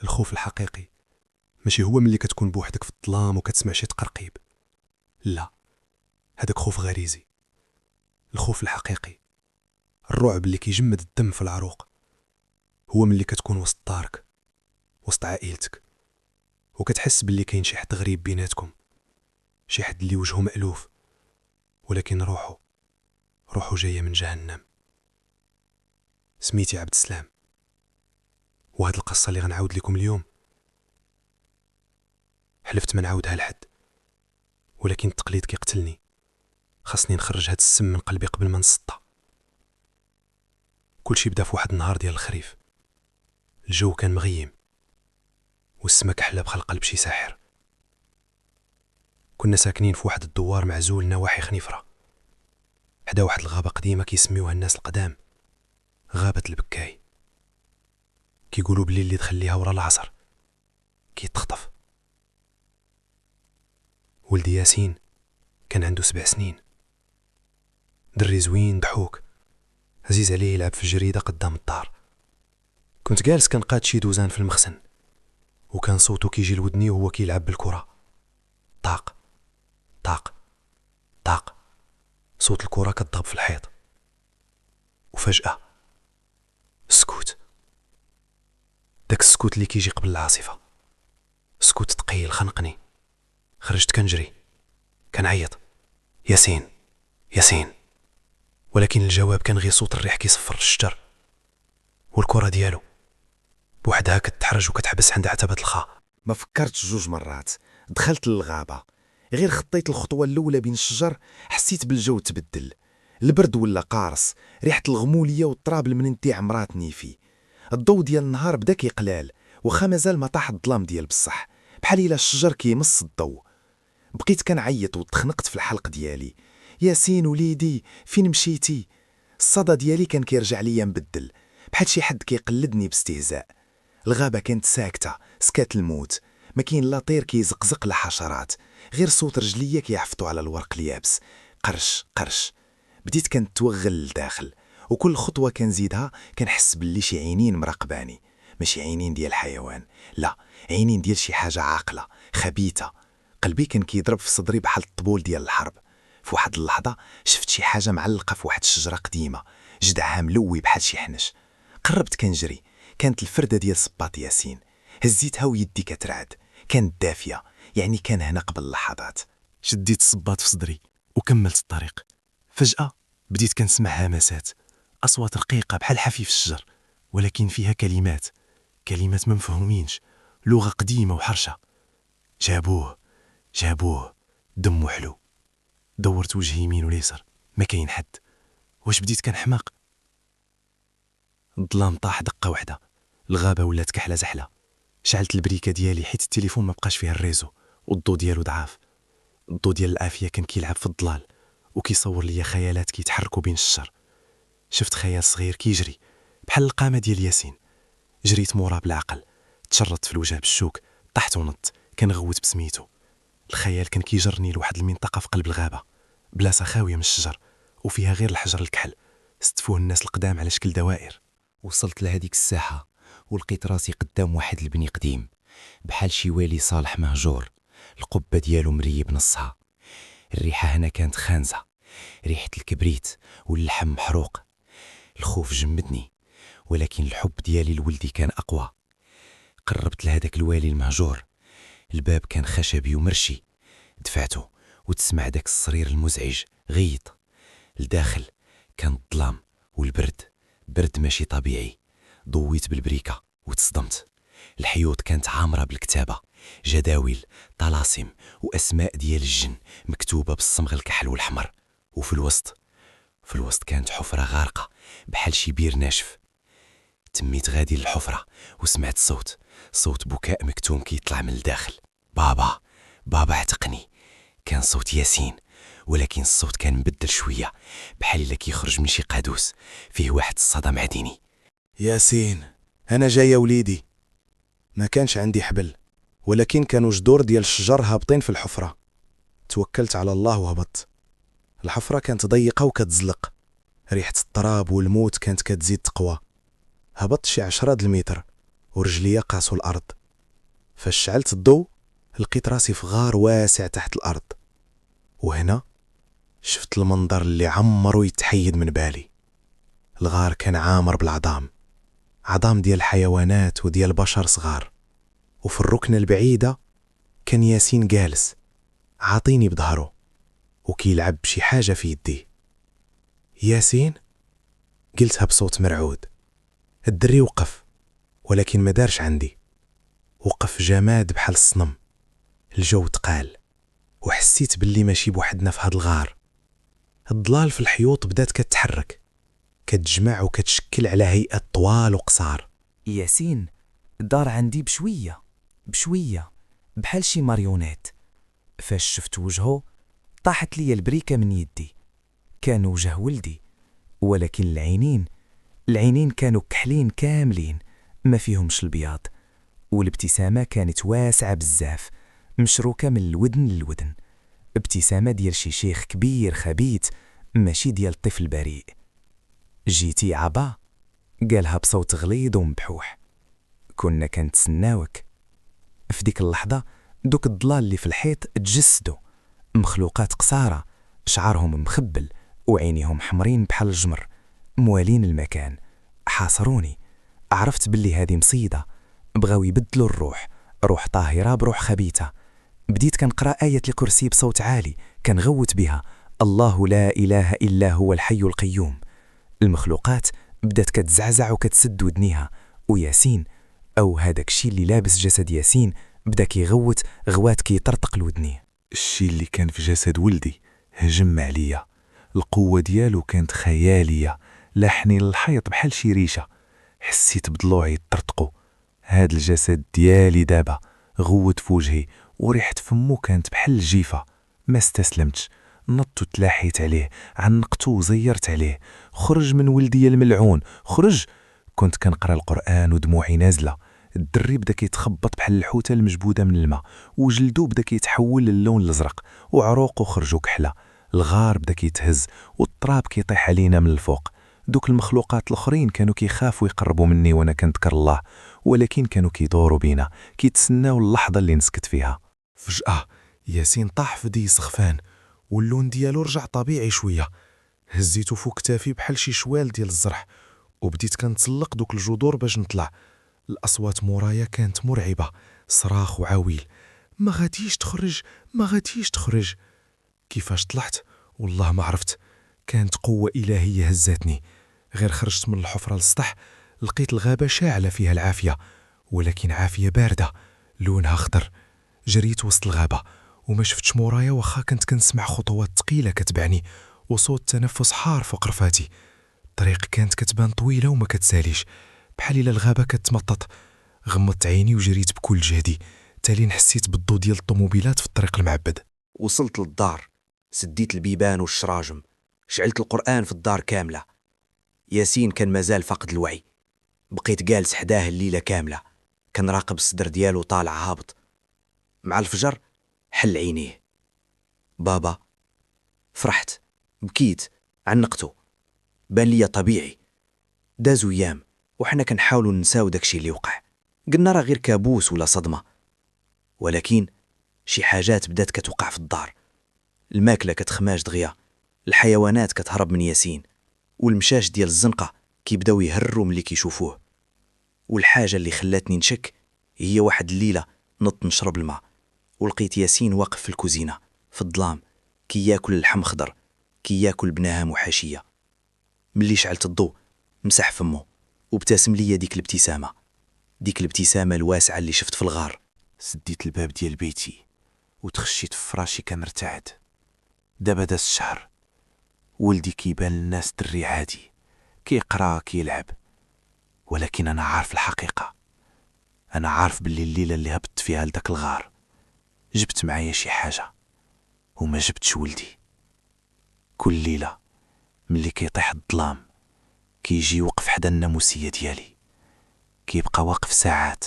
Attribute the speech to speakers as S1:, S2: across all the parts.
S1: الخوف الحقيقي ماشي هو ملي كتكون بوحدك في الظلام وكتسمع شي تقرقيب. لا، هذاك خوف غريزي. الخوف الحقيقي، الرعب اللي كيجمد الدم في العروق، هو ملي كتكون وسط دارك، وسط عائلتك، وكتحس باللي كاين شي حد غريب بيناتكم، شي حد اللي وجهه مألوف ولكن روحه جاية من جهنم. سميتي عبد السلام، وهاد القصة اللي غنعاود لكم اليوم حلفت ما نعاودها لحد، ولكن التقليد كيقتلني. خاصني نخرج هاد السم من قلبي قبل ما نسطع. كلشي بدا في واحد النهار ديال الخريف. الجو كان مغيم والسما كحله بحال قلب شي ساحر. كنا ساكنين في واحد الدوار معزول نواحي خنيفره، حدا واحد الغابه قديمه كيسميوها الناس القدام غابه البكاي. كيقولوا بلي اللي دخل ليها ورا العصر كيتخطف. ولدي ياسين كان عنده 7 سنين، دري زوين ضحوك عزيز عليه يلعب في الجريده قدام الدار. كنت جالس كنقاد شي دوزان في المخزن، وكان صوته كيجي لودني وهو كيلعب بالكره. طاق طاق طاق، صوت الكره كتضرب في الحيط. وفجأة سكوت، داك السكوت اللي كيجي قبل العاصفة. سكوت ثقيل خنقني. خرجت كنجري كنعيط ياسين ياسين، ولكن الجواب كان غير صوت الريح كيصفر الشجر، والكرة ديالو بوحدها كتحرج وكتحبس عند عتبة الخا.
S2: ما فكرتش 2 مرات، دخلت للغابة، غير خطيت الخطوة الأولى بين الشجر حسيت بالجو تبدل. البرد ولا قارص، ريحة الغمولية والتراب المننتيع مراتني فيه. الضوء ديال النهار بدا كيقلال، وخا مازال ما طاح الظلام ديال بصح، بحال إلا الشجر كيمص الضوء. بقيت كنعيط وتخنقت في الحلق ديالي. ياسين وليدي فين مشيتي؟ الصدى ديالي كان كيرجع ليا مبدل، بحال شي حد كيقلدني باستهزاء. الغابة كانت ساكتة، سكات الموت، ما كاين لا طير كيزقزق لا حشرات، غير صوت رجليا كيعفطوا على الورق اليابس. قرش قرش. بديت كنتوغل لداخل، وكل خطوة كنزيدها كنحس باللي شي عينين مراقباني. ماشي عينين ديال حيوان، لا، عينين ديال شي حاجة عاقلة خبيثة. قلبي كان كيضرب في صدري بحال الطبول ديال الحرب. في واحد اللحظة شفت شي حاجة معلقة في واحد الشجرة قديمة، جدعها ملوي بحال شي حنش. قربت كنجري، كانت الفردة ديال صباط ياسين. هزيتها ويدي كترعد، كانت دافية، يعني كان هنا قبل لحظات.
S1: شديت الصباط في صدري وكملت الطريق. فجأة بديت كنسمع همسات، أصوات رقيقة بحال حفيف الشجر، ولكن فيها كلمات ما مفهومينش، لغة قديمة وحرشة. جابوه دمو حلو. دورت وجهي يمين واليسار، ما كاين حد. واش بديت كنحماق؟ الظلام طاح دقة واحدة، الغابة ولات كحلة زحلة. شعلت البريكة ديالي حيت التليفون ما بقاش فيها الريزو، والضو ديالو ضعاف. الضو ديال العافية كان كيلعب في الظلال وكيصور ليا خيالات كيتحركوا بين الشجر. شفت خيال صغير كيجري بحال القامة ديال ياسين. جريت موراه بالعقل، تشرطت في الوجه بالشوك، طحت ونط كنغوت بسميتو. الخيال كان كيجرني لواحد المنطقة في قلب الغابة، بلاصة خاوية من الشجر وفيها غير الحجر الكحل استفوه الناس القدام على شكل دوائر.
S3: وصلت لهديك الساحة ولقيت راسي قدام واحد البني قديم بحال شي والي صالح مهجور. القبة ديالو مريب نصها. الريحة هنا كانت خانزة، ريحة الكبريت واللحم محروق. الخوف جمدني، ولكن الحب ديالي لولدي كان أقوى. قربت لهداك الوالي المهجور. الباب كان خشبي ومرشي، دفعته وتسمع داك الصرير المزعج غيط. الداخل كان الظلام والبرد، برد ماشي طبيعي. ضويت بالبريكة وتصدمت. الحيوط كانت عامرة بالكتابة، جداول، طلاسم وأسماء ديال الجن مكتوبة بالصمغ الكحل والحمر. وفي الوسط كانت حفرة غارقة بحال شي بير ناشف. تميت غادي للحفرة وسمعت صوت بكاء مكتوم كيطلع من الداخل. بابا اعتقني. كان صوت ياسين، ولكن الصوت كان مبدل شوية، بحال إلا كيخرج من شي قادوس فيه واحد الصدى معدني.
S1: ياسين، أنا جاي يا وليدي. ما كانش عندي حبل، ولكن كانوا جدور ديال الشجر هابطين في الحفرة. توكلت على الله وهبطت. الحفرة كانت ضيقة وكتزلق، ريحة التراب والموت كانت كتزيد تقوى. هبطت شي 10 المتر
S2: ورجليا قاسوا الأرض. فاش شعلت الضوء لقيت راسي في غار واسع تحت الأرض، وهنا شفت المنظر اللي عمرو يتحيد من بالي. الغار كان عامر بالعظام، عظام ديال الحيوانات وديال البشر صغار. وفي الركنة البعيدة كان ياسين جالس عاطيني بظهره وكيلعب بشي حاجة في يدي. ياسين؟ قلتها بصوت مرعود. الدري وقف، ولكن ما دارش عندي، وقف جماد بحال الصنم. الجو تقال وحسيت باللي ماشي بوحدنا في هاد الغار. الضلال في الحيوط بدات كتحرك، كتجمع وكتشكل على هيئة طوال وقصار.
S3: ياسين، الدار عندي بشوية بشوية بحال شي ماريونيت. فاش شفت وجهه طاحت لي البريكة من يدي. كان وجه ولدي، ولكن العينين كانوا كحلين كاملين ما فيهمش البياض، والابتسامة كانت واسعة بزاف، مشروكة من الودن للودن. ابتسامة ديال شي شيخ كبير خبيث، ماشي ديال طفل بريء. جيتي عبا؟ قالها بصوت غليظ ومبحوح. كنا كنتسناوك. في ديك اللحظة دوك الضلال اللي في الحيط تجسدوا، مخلوقات قصارى، شعرهم مخبل وعينيهم حمرين بحال الجمر، موالين المكان. حاصروني. عرفت باللي هذه مصيدة، بغاو يبدلوا الروح، روح طاهرة بروح خبيثة. بديت كنقرأ آية الكرسي بصوت عالي، كنغوت بها: الله لا إله إلا هو الحي القيوم. المخلوقات بدات كتزعزع وكتسد ودنيها، وياسين، أو هذاك الشي اللي لابس جسد ياسين، بدا كيغوت غوات كيطرطق لودنيه.
S4: الشي اللي كان في جسد ولدي هجم عليا، القوة ديالو كانت خيالية، لاحني للحيط بحال شي ريشة. حسيت بضلوعي يطرطقوا. هاد الجسد ديالي دابا غوت في وجهي، وريحة فمو كانت بحال الجيفة. ما استسلمتش، نطت وتلاحيت عليه، عنقته وزيرت عليه: خرج من ولدي الملعون، خرج. كنت كنقرا القرآن ودموعي نازلة. الدري بدا كيتخبط بحال الحوتة المجبودة من الماء، وجلدو بدا كيتحول للون الازرق، وعروقو خرجوا كحلة. الغار بدا كيتهز والتراب كيطيح علينا من الفوق. دوك المخلوقات الاخرين كانوا كيخافوا يقربوا مني وانا كنذكر الله، ولكن كانوا كيدوروا بينا كيتسناو اللحظة اللي نسكت فيها.
S2: فجأة ياسين طاح في دي سخفان، واللون ديالو رجع طبيعي شوية. هزيتو فوق كتافي بحال شي شوال ديال الزرح، وبديت كنتسلق دوك الجذور باش نطلع. الأصوات مورايا كانت مرعبة، صراخ وعويل: ما غاديش تخرج، ما غاديش تخرج. كيفاش طلعت والله ما عرفت، كانت قوة إلهية هزاتني. غير خرجت من الحفرة للسطح، لقيت الغابة شاعلة فيها العافية، ولكن عافية باردة لونها خضر. جريت وسط الغابة وما شفتش مورايا، واخا كنت كنسمع خطوات ثقيلة كتبعني وصوت تنفس حار فوق رفاتي. الطريق كانت كتبان طويلة وما كتساليش، بحال إلا الغابة كتمطط. غمضت عيني وجريت بكل جهدي، تالين حسيت بالضو ديال الطوموبيلات في الطريق المعبد.
S5: وصلت للدار، سديت البيبان والشراجم، شعلت القرآن في الدار كاملة. ياسين كان مازال فاقد الوعي. بقيت جالس حداه الليلة كاملة، كنراقب الصدر ديالو طالع هابط. مع الفجر حل عينيه. بابا. فرحت، بكيت، عنقته. بان ليا طبيعي. دازو ايام وحنا كنحاولوا ننساو داكشي اللي وقع، قلنا راه غير كابوس ولا صدمة. ولكن شي حاجات بدات كتوقع في الدار. الماكلة كتخماج دغيا، الحيوانات كتهرب من ياسين، والمشاش ديال الزنقة كيبداو يهروا ملي كيشوفوه. والحاجة اللي خلاتني نشك هي واحد الليلة نط نشرب الماء، ولقيت ياسين واقف في الكوزينة في الظلام كياكل اللحم خضر، كياكل بناهم وحاشية. ملي شعلت الضوء مسح فمه وابتسم ليا ديك الابتسامة الواسعة اللي شفت في الغار.
S4: سديت الباب ديال بيتي وتخشيت في فراشي كنرتعد. دابا داز الشهر، ولدي كيبان للناس دري عادي، كيقرا كيلعب، ولكن انا عارف الحقيقة. انا عارف باللي الليلة اللي هبطت فيها لداك الغار جبت معايا شي حاجة، وما جبتش ولدي. كل ليلة ملي كيطيح الظلام كيجي يوقف حدا الناموسية ديالي، كيبقى واقف ساعات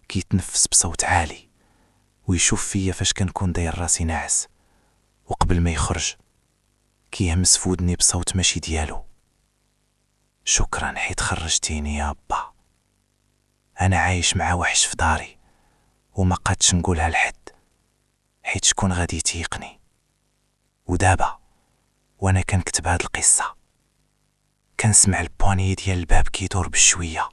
S4: كيتنفس بصوت عالي ويشوف فيا فاش كنكون داير راسي ناعس، وقبل ما يخرج كيهمس في ودني بصوت ماشي ديالو: شكرا حيت خرجتيني يا با،
S3: انا عايش مع وحش في داري وما قادش نقولها لحد حيت شكون غادي تيقني. ودابا وانا كنكتب هاد القصه كنسمع البواني ديال الباب كيدور بشويه،